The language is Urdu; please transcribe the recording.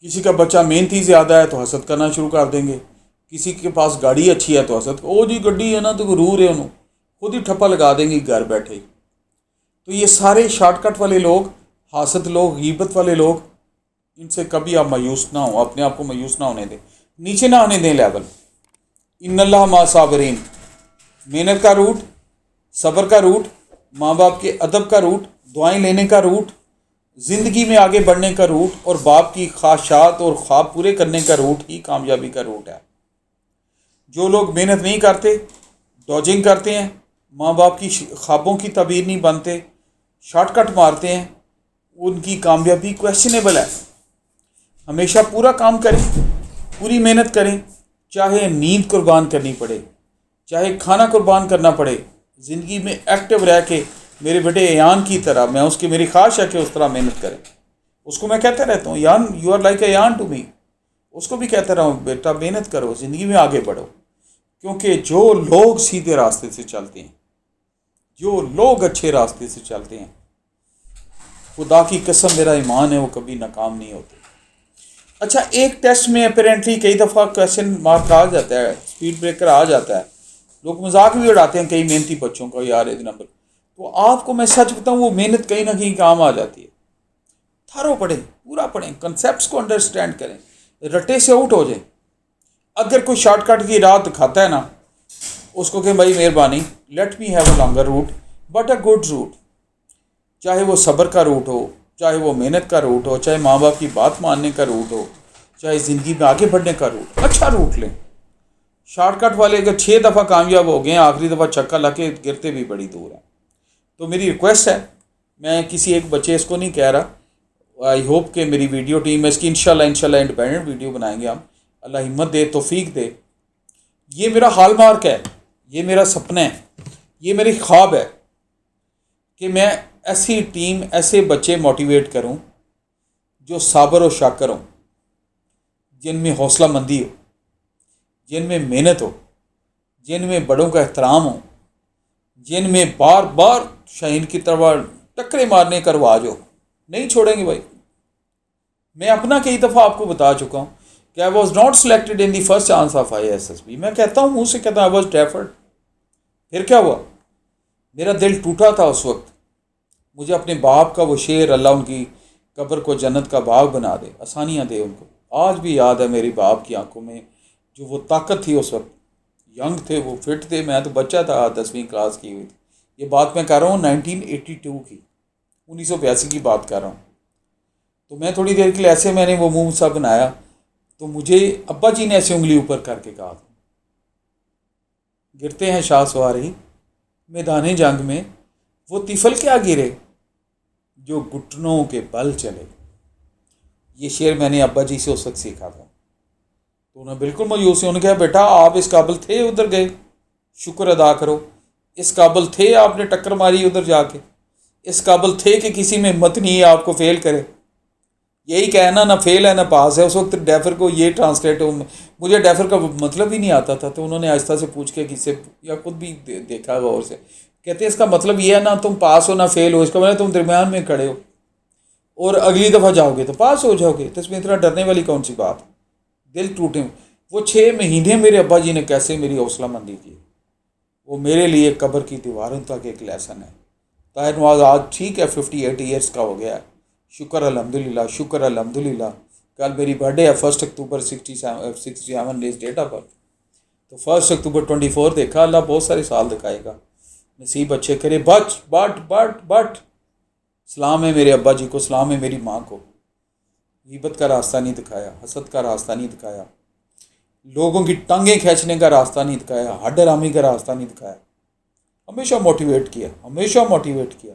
کسی کا بچہ محنتی زیادہ ہے تو حسد کرنا شروع کر دیں گے. کسی کے پاس گاڑی اچھی ہے تو حسد, او جی گڈی ہے نا تو غرور ہے انہوں, خود ہی ٹھپا لگا دیں گے گھر بیٹھے. تو یہ سارے شارٹ کٹ والے لوگ, حاسد لوگ, غیبت والے لوگ, ان سے کبھی آپ مایوس نہ ہوں, اپنے آپ کو مایوس نہ ہونے دیں, نیچے نہ آنے دیں لیول. ان اللہ مع صابرین, محنت کا روٹ, صبر کا روٹ, ماں باپ کے ادب کا روٹ, دعائیں لینے کا روٹ, زندگی میں آگے بڑھنے کا روٹ, اور باپ کی خواہشات اور خواب پورے کرنے کا روٹ ہی کامیابی کا روٹ ہے. جو لوگ محنت نہیں کرتے, ڈوجنگ کرتے ہیں, ماں باپ کی خوابوں کی تعبیر نہیں بنتے, شارٹ کٹ مارتے ہیں, ان کی کامیابی کویسچنیبل ہے. ہمیشہ پورا کام کریں, پوری محنت کریں, چاہے نیند قربان کرنی پڑے, چاہے کھانا قربان کرنا پڑے, زندگی میں ایکٹیو رہ کے میرے بیٹے ایان کی طرح, میں اس کی میری خواہش ہے کہ اس طرح محنت کریں. اس کو میں کہتا رہتا ہوں, Ayaan you are like Ayaan to me. اس کو بھی کہتا رہا ہوں بیٹا محنت کرو, زندگی میں آگے بڑھو. کیونکہ جو لوگ سیدھے راستے سے چلتے ہیں, جو لوگ اچھے راستے سے چلتے ہیں, خدا کی قسم میرا ایمان ہے وہ کبھی ناکام نہیں ہوتے. اچھا, ایک ٹیسٹ میں اپیرنٹلی کئی دفعہ کویشچن مارک آ جاتا ہے, اسپیڈ بریکر آ جاتا ہے, لوگ مذاق بھی اڑاتے ہیں کئی محنتی بچوں کو, یار ایک نمبر. تو آپ کو میں سچ بتاؤں, وہ محنت کہیں نہ کہیں کام آ جاتی ہے. تھارو پڑھیں, پورا پڑھیں, کنسیپٹس کو انڈرسٹینڈ کریں, رٹے سے آؤٹ ہو جائیں. اگر کوئی شارٹ کٹ کی راہ دکھاتا ہے نا, اس کو کہ بھائی مہربانی, let me have a longer route but a good route. چاہے وہ صبر کا روٹ ہو, چاہے وہ محنت کا روٹ ہو, چاہے ماں باپ کی بات ماننے کا روٹ ہو, چاہے زندگی میں آگے بڑھنے کا روٹ, اچھا روٹ لیں. شارٹ کٹ والے اگر 6 دفعہ کامیاب ہو گئے ہیں, آخری دفعہ چھکا لا کے گرتے بھی بڑی دور ہیں. تو میری ریکویسٹ ہے, میں کسی ایک بچے اس کو نہیں کہہ رہا, آئی ہوپ کہ میری ویڈیو ٹیم ہے اس کی انشاءاللہ انڈیپینڈنٹ ویڈیو بنائیں گے ہم, اللہ ہمت دے, توفیق دے. یہ میرا ہال مارک ہے, یہ میرا سپنا ہے, یہ میری خواب ہے کہ میں ایسی ٹیم, ایسے بچے موٹیویٹ کروں جو صابر و شاکر ہوں, جن میں حوصلہ مندی ہو, جن میں محنت ہو, جن میں بڑوں کا احترام ہو, جن میں بار بار شاہین کی طرح ٹکرے مارنے کا رواج ہو. نہیں چھوڑیں گے بھائی. میں اپنا کئی دفعہ آپ کو بتا چکا ہوں کہ I was not selected in the first chance of ISSB. میں کہتا ہوں, منہ سے کہتا ہوں, آئی واز ڈیفرڈ. پھر کیا ہوا, میرا دل ٹوٹا تھا اس وقت. مجھے اپنے باپ کا وہ شعر, اللہ ان کی قبر کو جنت کا باغ بنا دے, آسانیاں دے ان کو, آج بھی یاد ہے میری باپ کی آنکھوں میں جو وہ طاقت تھی اس وقت. ینگ تھے وہ, فٹ تھے, میں تو بچہ تھا, 10ویں کلاس کی ہوئی تھی. یہ بات میں کر رہا ہوں 1982 کی, 1982 کی بات کر رہا ہوں. تو میں تھوڑی دیر کے لیے ایسے, میں نے وہ منہ سا بنایا تو مجھے ابا جی نے ایسے انگلی اوپر کر کے کہا, گرتے ہیں شاہ سواری میدان جنگ میں, وہ طفل کیا گرے جو گھٹنوں کے بل چلے. یہ شعر میں نے ابا جی سے اس وقت سیکھا تھا. تو انہیں بالکل مایوس, انہوں نے کہا بیٹا آپ اس قابل تھے, ادھر گئے, شکر ادا کرو. اس قابل تھے, آپ نے ٹکر ماری ادھر جا کے. اس قابل تھے کہ کسی میں ہمت نہیں ہے آپ کو فیل کرے. یہی کہنا نہ فیل ہے نہ پاس ہے. اس وقت ڈیفر کو یہ ٹرانسلیٹ ہو, مجھے ڈیفر کا مطلب ہی نہیں آتا تھا. تو انہوں نے آہستہ سے پوچھ کے کسی سے, یا خود بھی دیکھا غور سے, کہتے ہیں اس کا مطلب یہ ہے نہ تم پاس ہو نہ فیل ہو, اس کا مطلب تم درمیان میں کھڑے ہو, اور اگلی دفعہ جاؤ گے تو پاس ہو جاؤ گے. تو اس میں اتنا ڈرنے والی کون سی بات. دل ٹوٹے. وہ 6 مہینے میرے ابا جی نے کیسے میری حوصلہ مندی کی, وہ میرے لیے قبر کی دیواروں تک ایک لیسن ہے. طاہر نواز آج ٹھیک ہے 58 ایئرس کا ہو گیا ہے, شکر الحمدللہ, شکر الحمدللہ. کل میری برتھ ڈے ہے, 1 اکتوبر 67 ڈیز ڈیٹ آف برتھ. تو 1 اکتوبر 24 دیکھا, اللہ بہت سارے سال دکھائے گا, نصیب اچھے کرے. بٹ سلام ہے میرے ابا جی کو, سلام ہے میری ماں کو. غیبت کا راستہ نہیں دکھایا, حسد کا راستہ نہیں دکھایا, لوگوں کی ٹانگیں کھینچنے کا راستہ نہیں دکھایا, ہڈ آرامی کا راستہ نہیں دکھایا. ہمیشہ موٹیویٹ کیا, ہمیشہ موٹیویٹ کیا.